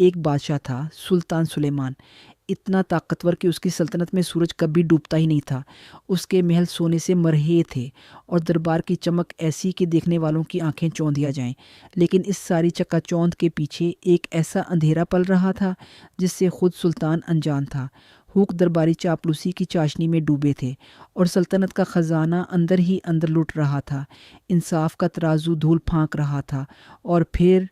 ایک بادشاہ تھا، سلطان سلیمان، اتنا طاقتور کہ اس کی سلطنت میں سورج کبھی ڈوبتا ہی نہیں تھا۔ اس کے محل سونے سے مرہے تھے اور دربار کی چمک ایسی کہ دیکھنے والوں کی آنکھیں چوندیا جائیں۔ لیکن اس ساری چکا چوند کے پیچھے ایک ایسا اندھیرا پل رہا تھا جس سے خود سلطان انجان تھا۔ ہوک درباری چاپلوسی کی چاشنی میں ڈوبے تھے اور سلطنت کا خزانہ اندر ہی اندر لٹ رہا تھا۔ انصاف کا ترازو دھول پھانک رہا تھا۔ اور پھر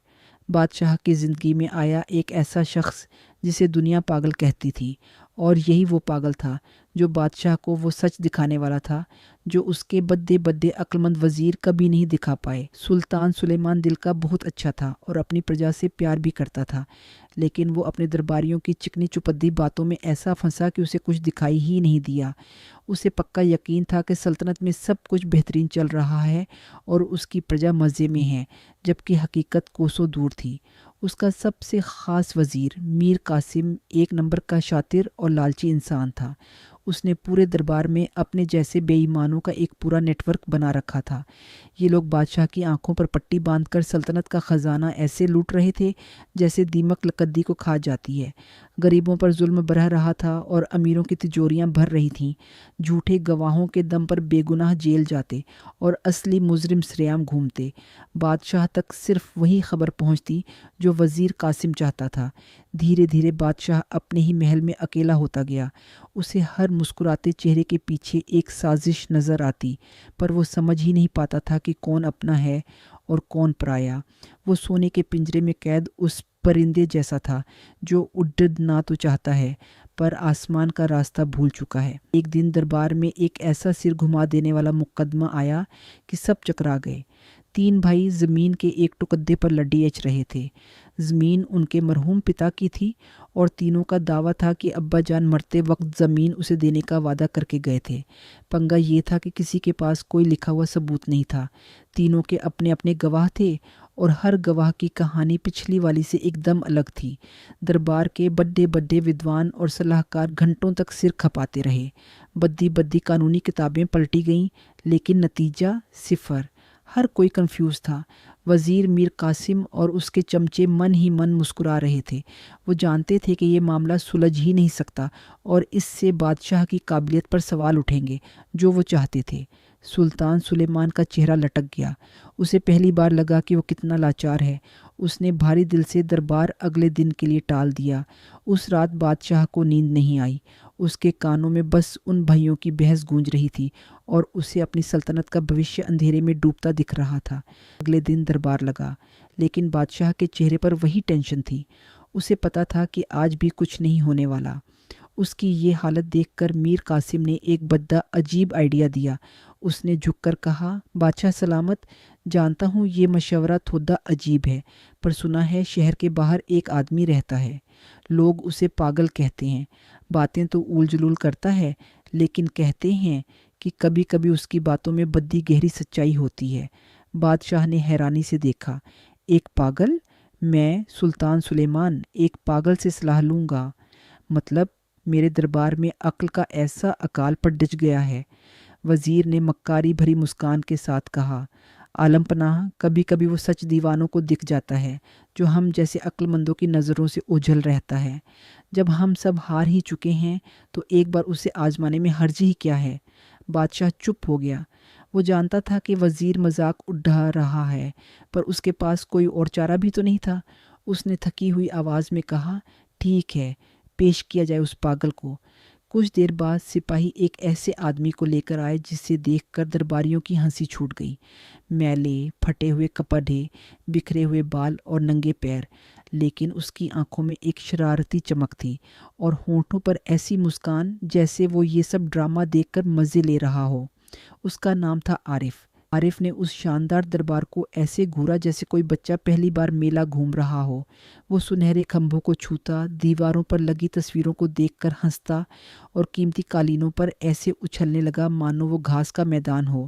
بادشاہ کی زندگی میں آیا ایک ایسا شخص جسے دنیا پاگل کہتی تھی، اور یہی وہ پاگل تھا جو بادشاہ کو وہ سچ دکھانے والا تھا جو اس کے بدے بدے عقلمند وزیر کبھی نہیں دکھا پائے۔ سلطان سلیمان دل کا بہت اچھا تھا اور اپنی پرجا سے پیار بھی کرتا تھا، لیکن وہ اپنے درباریوں کی چکنی چپدی باتوں میں ایسا پھنسا کہ اسے کچھ دکھائی ہی نہیں دیا۔ اسے پکا یقین تھا کہ سلطنت میں سب کچھ بہترین چل رہا ہے اور اس کی پرجا مزے میں ہے، جبکہ حقیقت کوسوں دور تھی۔ اس کا سب سے خاص وزیر میر قاسم ایک نمبر کا شاطر اور لالچی انسان تھا۔ اس نے پورے دربار میں اپنے جیسے بے ایمانوں کا ایک پورا نیٹ ورک بنا رکھا تھا۔ یہ لوگ بادشاہ کی آنکھوں پر پٹی باندھ کر سلطنت کا خزانہ ایسے لوٹ رہے تھے جیسے دیمک لکدی کو کھا جاتی ہے۔ غریبوں پر ظلم برہ رہا تھا اور امیروں کی تجوریاں بھر رہی تھیں۔ جھوٹے گواہوں کے دم پر بے گناہ جیل جاتے اور اصلی مجرم سریام گھومتے۔ بادشاہ تک صرف وہی خبر پہنچتی جو وزیر قاسم چاہتا تھا۔ دھیرے دھیرے بادشاہ اپنے ہی محل میں اکیلا ہوتا گیا۔ اسے ہر مسکراتے چہرے کے پیچھے ایک سازش نظر آتی، پر وہ سمجھ ہی نہیں پاتا تھا کہ کون اپنا ہے اور کون پرایا۔ وہ سونے کے پنجرے میں قید اس پرندے جیسا تھا جو اڈنا تو چاہتا ہے پر آسمان کا راستہ بھول چکا ہے۔ ایک دن دربار میں ایک ایسا سر گھما دینے والا مقدمہ آیا کہ سب چکرا گئے۔ 3 بھائی زمین کے ایک ٹکڑے پر لڈی اچ رہے تھے۔ زمین ان کے مرحوم پتا کی تھی اور تینوں کا دعویٰ تھا کہ ابا جان مرتے وقت زمین اسے دینے کا وعدہ کر کے گئے تھے۔ پنگا یہ تھا کہ کسی کے پاس کوئی لکھا ہوا ثبوت نہیں تھا۔ تینوں کے اپنے اپنے گواہ تھے اور ہر گواہ کی کہانی پچھلی والی سے ایک دم الگ تھی۔ دربار کے بڑے بڑے ودوان اور صلاح کار گھنٹوں تک سر کھپاتے رہے۔ بدی بدی قانونی کتابیں پلٹی گئیں، لیکن نتیجہ صفر۔ ہر کوئی کنفیوز تھا۔ وزیر میر قاسم اور اس کے چمچے من ہی من مسکرا رہے تھے۔ وہ جانتے تھے کہ یہ معاملہ سلجھ ہی نہیں سکتا اور اس سے بادشاہ کی قابلیت پر سوال اٹھیں گے جو وہ چاہتے تھے۔ سلطان سلیمان کا چہرہ لٹک گیا۔ اسے پہلی بار لگا کہ وہ کتنا لاچار ہے۔ اس نے بھاری دل سے دربار اگلے دن کے لیے ٹال دیا۔ اس رات بادشاہ کو نیند نہیں آئی۔ اس کے کانوں میں بس ان بھائیوں کی بحث گونج رہی تھی اور اسے اپنی سلطنت کا بھوشیہ اندھیرے میں ڈوبتا دکھ رہا تھا۔ اگلے دن دربار لگا، لیکن بادشاہ کے چہرے پر وہی ٹینشن تھی۔ اسے پتا تھا کہ آج بھی کچھ نہیں ہونے والا۔ اس کی یہ حالت دیکھ کر میر قاسم نے ایک بدہ عجیب آئیڈیا دیا۔ اس نے جھک کر کہا، بادشاہ سلامت، جانتا ہوں یہ مشورہ تھوڑا عجیب ہے، پر سنا ہے شہر کے باہر ایک آدمی رہتا ہے۔ لوگ اسے پاگل کہتے ہیں، باتیں تو اول جلول کرتا ہے، لیکن کہتے ہیں کہ کبھی کبھی اس کی باتوں میں بڑی گہری سچائی ہوتی ہے۔ بادشاہ نے حیرانی سے دیکھا، ایک پاگل؟ میں سلطان سلیمان ایک پاگل سے صلاح لوں گا؟ مطلب میرے دربار میں عقل کا ایسا اکال پڑ گیا ہے؟ وزیر نے مکاری بھری مسکان کے ساتھ کہا، عالم پناہ، کبھی کبھی وہ سچ دیوانوں کو دکھ جاتا ہے جو ہم جیسے عقل مندوں کی نظروں سے اوجھل رہتا ہے۔ جب ہم سب ہار ہی چکے ہیں تو ایک بار اسے آزمانے میں حرج ہی کیا ہے؟ بادشاہ چپ ہو گیا۔ وہ جانتا تھا کہ وزیر مذاق اڑا رہا ہے، پر اس کے پاس کوئی اور چارہ بھی تو نہیں تھا۔ اس نے تھکی ہوئی آواز میں کہا، ٹھیک ہے، پیش کیا جائے اس پاگل کو۔ کچھ دیر بعد سپاہی ایک ایسے آدمی کو لے کر آئے جسے دیکھ کر درباریوں کی ہنسی چھوٹ گئی۔ میلے پھٹے ہوئے کپڑے، بکھرے ہوئے بال اور ننگے پیر، لیکن اس کی آنکھوں میں ایک شرارتی چمک تھی اور ہونٹوں پر ایسی مسکان جیسے وہ یہ سب ڈرامہ دیکھ کر مزے لے رہا ہو۔ اس کا نام تھا عارف۔ عارف نے اس شاندار دربار کو ایسے گھورا جیسے کوئی بچہ پہلی بار میلہ گھوم رہا ہو۔ وہ سنہرے کھمبوں کو چھوتا، دیواروں پر لگی تصویروں کو دیکھ کر ہنستا اور قیمتی قالینوں پر ایسے اچھلنے لگا مانو وہ گھاس کا میدان ہو۔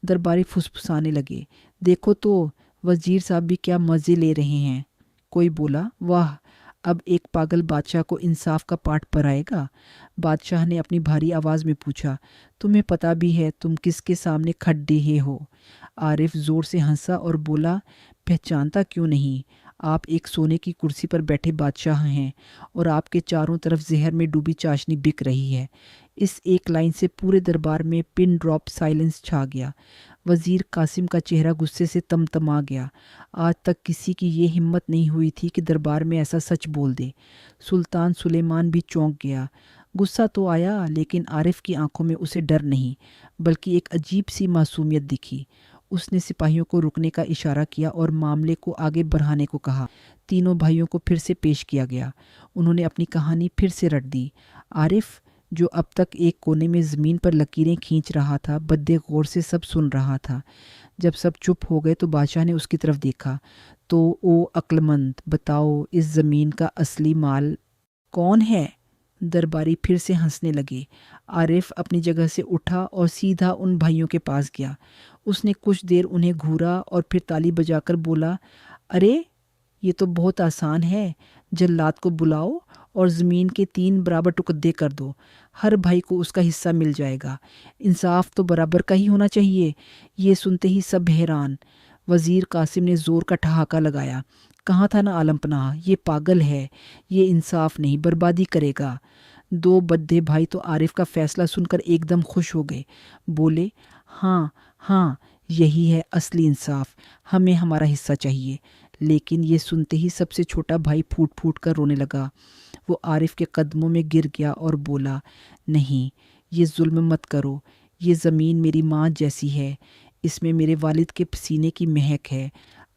درباری پھسپھسانے لگے، دیکھو تو وزیر صاحب بھی کیا مزے لے رہے ہیں۔ کوئی بولا، واہ، اب ایک پاگل بادشاہ کو انصاف کا پاٹھ پڑھائے گا۔ بادشاہ نے اپنی بھاری آواز میں پوچھا، تمہیں پتا بھی ہے تم کس کے سامنے کھڑ رہے ہو؟ عارف زور سے ہنسا اور بولا، پہچانتا کیوں نہیں؟ آپ ایک سونے کی کرسی پر بیٹھے بادشاہ ہیں اور آپ کے چاروں طرف زہر میں ڈوبی چاشنی بک رہی ہے۔ اس ایک لائن سے پورے دربار میں پن ڈراپ سائلنس چھا گیا۔ وزیر قاسم کا چہرہ غصے سے تمتما گیا۔ آج تک کسی کی یہ ہمت نہیں ہوئی تھی کہ دربار میں ایسا سچ بول دے۔ سلطان سلیمان بھی چونک گیا۔ غصہ تو آیا، لیکن عارف کی آنکھوں میں اسے ڈر نہیں بلکہ ایک عجیب سی معصومیت دکھی۔ اس نے سپاہیوں کو رکنے کا اشارہ کیا اور معاملے کو آگے بڑھانے کو کہا۔ تینوں بھائیوں کو پھر سے پیش کیا گیا۔ انہوں نے اپنی کہانی پھر سے رٹ دی۔ عارف، جو اب تک ایک کونے میں زمین پر لکیریں کھینچ رہا تھا، بدے غور سے سب سن رہا تھا۔ جب سب چپ ہو گئے تو بادشاہ نے اس کی طرف دیکھا۔ تو او عقل مند، بتاؤ اس زمین کا اصلی مال کون ہے؟ درباری پھر سے ہنسنے لگے۔ عارف اپنی جگہ سے اٹھا اور سیدھا ان بھائیوں کے پاس گیا۔ اس نے کچھ دیر انہیں گھورا اور پھر تالی بجا کر بولا، ارے یہ تو بہت آسان ہے۔ جلاد کو بلاؤ اور زمین کے 3 برابر ٹکڑے کر دو۔ ہر بھائی کو اس کا حصہ مل جائے گا۔ انصاف تو برابر کا ہی ہونا چاہیے۔ یہ سنتے ہی سب حیران۔ وزیر قاسم نے زور کا ٹھہاکا لگایا۔ کہاں تھا نا عالم پناہ، یہ پاگل ہے، یہ انصاف نہیں، بربادی کرے گا۔ 2 بدھے بھائی تو عارف کا فیصلہ سن کر ایک دم خوش ہو گئے۔ بولے، ہاں ہاں، یہی ہے اصلی انصاف، ہمیں ہمارا حصہ چاہیے۔ لیکن یہ سنتے ہی سب سے چھوٹا بھائی پھوٹ پھوٹ کر رونے لگا۔ وہ عارف کے قدموں میں گر گیا اور بولا، نہیں، یہ ظلم مت کرو۔ یہ زمین میری ماں جیسی ہے، اس میں میرے والد کے پسینے کی مہک ہے۔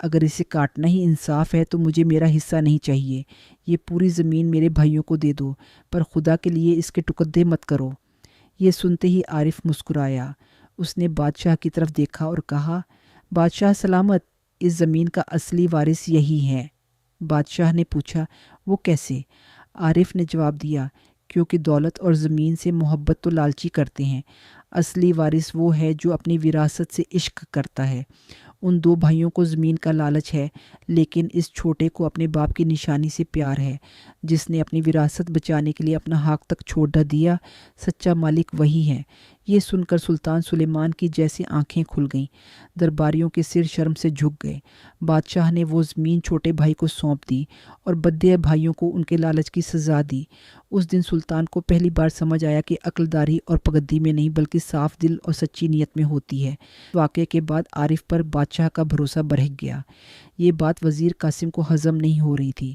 اگر اسے کاٹنا ہی انصاف ہے تو مجھے میرا حصہ نہیں چاہیے۔ یہ پوری زمین میرے بھائیوں کو دے دو، پر خدا کے لیے اس کے ٹکڑے مت کرو۔ یہ سنتے ہی عارف مسکرایا۔ اس نے بادشاہ کی طرف دیکھا اور کہا، بادشاہ سلامت، اس زمین کا اصلی وارث یہی ہے۔ بادشاہ نے پوچھا، وہ کیسے؟ عارف نے جواب دیا، کیونکہ دولت اور زمین سے محبت تو لالچی کرتے ہیں۔ اصلی وارث وہ ہے جو اپنی وراثت سے عشق کرتا ہے۔ ان 2 بھائیوں کو زمین کا لالچ ہے، لیکن اس چھوٹے کو اپنے باپ کی نشانی سے پیار ہے۔ جس نے اپنی وراثت بچانے کے لیے اپنا حق تک چھوڑ دیا، سچا مالک وہی ہے۔ یہ سن کر سلطان سلیمان کی جیسے آنکھیں کھل گئیں۔ درباریوں کے سر شرم سے جھک گئے۔ بادشاہ نے وہ زمین چھوٹے بھائی کو سونپ دی اور بدھے بھائیوں کو ان کے لالچ کی سزا دی۔ اس دن سلطان کو پہلی بار سمجھ آیا کہ عقلداری اور پگڈی میں نہیں بلکہ صاف دل اور سچی نیت میں ہوتی ہے۔ واقعے کے بعد عارف پر بادشاہ کا بھروسہ بڑھ گیا۔ یہ بات وزیر قاسم کو ہضم نہیں ہو رہی تھی۔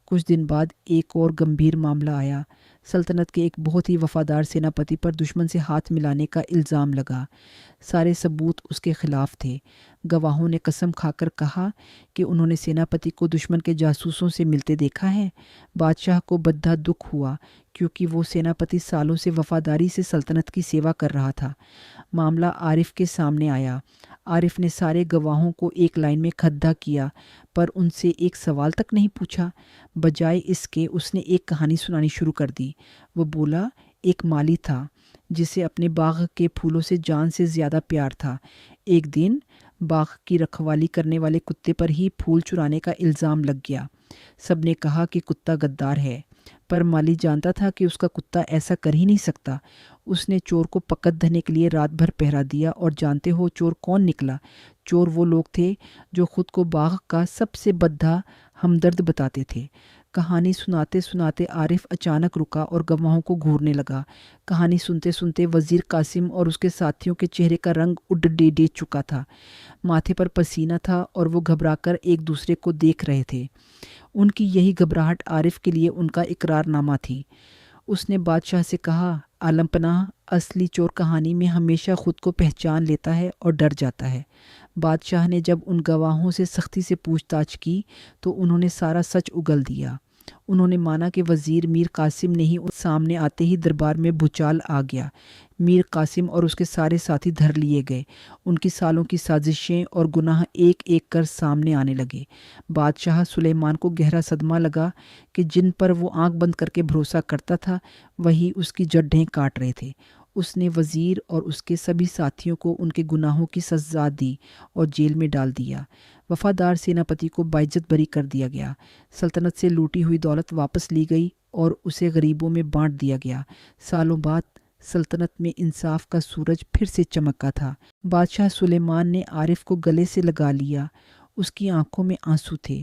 کچھ دن بعد ایک اور گمبھیر معاملہ آیا۔ سلطنت کے ایک بہت ہی وفادار سیناپتی پر دشمن سے ہاتھ ملانے کا الزام لگا۔ سارے ثبوت اس کے خلاف تھے۔ گواہوں نے قسم کھا کر کہا کہ انہوں نے سیناپتی کو دشمن کے جاسوسوں سے ملتے دیکھا ہے۔ بادشاہ کو بدھا دکھ ہوا، کیونکہ وہ سیناپتی سالوں سے وفاداری سے سلطنت کی سیوا کر رہا تھا۔ معاملہ عارف کے سامنے آیا۔ عارف نے سارے گواہوں کو ایک لائن میں کھڑا کیا، پر ان سے ایک سوال تک نہیں پوچھا۔ بجائے اس کے اس نے ایک کہانی سنانی شروع کر دی۔ وہ بولا، ایک مالی تھا جسے اپنے باغ کے پھولوں سے جان سے زیادہ پیار تھا۔ ایک دن باغ کی رکھوالی کرنے والے کتے پر ہی پھول چرانے کا الزام لگ گیا۔ سب نے کہا کہ کتا غدار ہے، پر مالی جانتا تھا کہ اس کا کتا ایسا کر ہی نہیں سکتا۔ اس نے چور کو پکڑنے کے لیے رات بھر پہرا دیا، اور جانتے ہو چور کون نکلا؟ چور وہ لوگ تھے جو خود کو باغ کا سب سے بدھا ہمدرد بتاتے تھے۔ کہانی سناتے سناتے عارف اچانک رکا اور گواہوں کو گھورنے لگا۔ کہانی سنتے سنتے وزیر قاسم اور اس کے ساتھیوں کے چہرے کا رنگ اڑ ڈے چکا تھا۔ ماتھے پر پسینہ تھا اور وہ گھبرا کر ایک دوسرے کو دیکھ رہے تھے۔ ان کی یہی گھبراہٹ عارف کے لیے ان کا اقرار نامہ تھی۔ اس نے بادشاہ سے کہا، عالم پناہ، اصلی چور کہانی میں ہمیشہ خود کو پہچان لیتا ہے اور ڈر جاتا ہے۔ بادشاہ نے جب ان گواہوں سے سختی سے پوچھ تاچھ کی تو انہوں نے سارا سچ اگل دیا۔ انہوں نے مانا کہ وزیر میر قاسم نے ہی سامنے آتے ہی دربار میں بھوچال آ گیا۔ میر قاسم اور اس کے سارے ساتھی دھر لیے گئے۔ ان کی سالوں کی سازشیں اور گناہ ایک ایک کر سامنے آنے لگے۔ بادشاہ سلیمان کو گہرا صدمہ لگا کہ جن پر وہ آنکھ بند کر کے بھروسہ کرتا تھا وہی اس کی جڑیں کاٹ رہے تھے۔ اس نے وزیر اور اس کے سبھی ساتھیوں کو ان کے گناہوں کی سزا دی اور جیل میں ڈال دیا۔ وفادار سیناپتی کو باعزت بری کر دیا گیا۔ سلطنت سے لوٹی ہوئی دولت واپس لی گئی اور اسے غریبوں میں بانٹ دیا گیا۔ سالوں بعد سلطنت میں انصاف کا سورج پھر سے چمکا تھا۔ بادشاہ سلیمان نے عارف کو گلے سے لگا لیا۔ اس کی آنکھوں میں آنسو تھے۔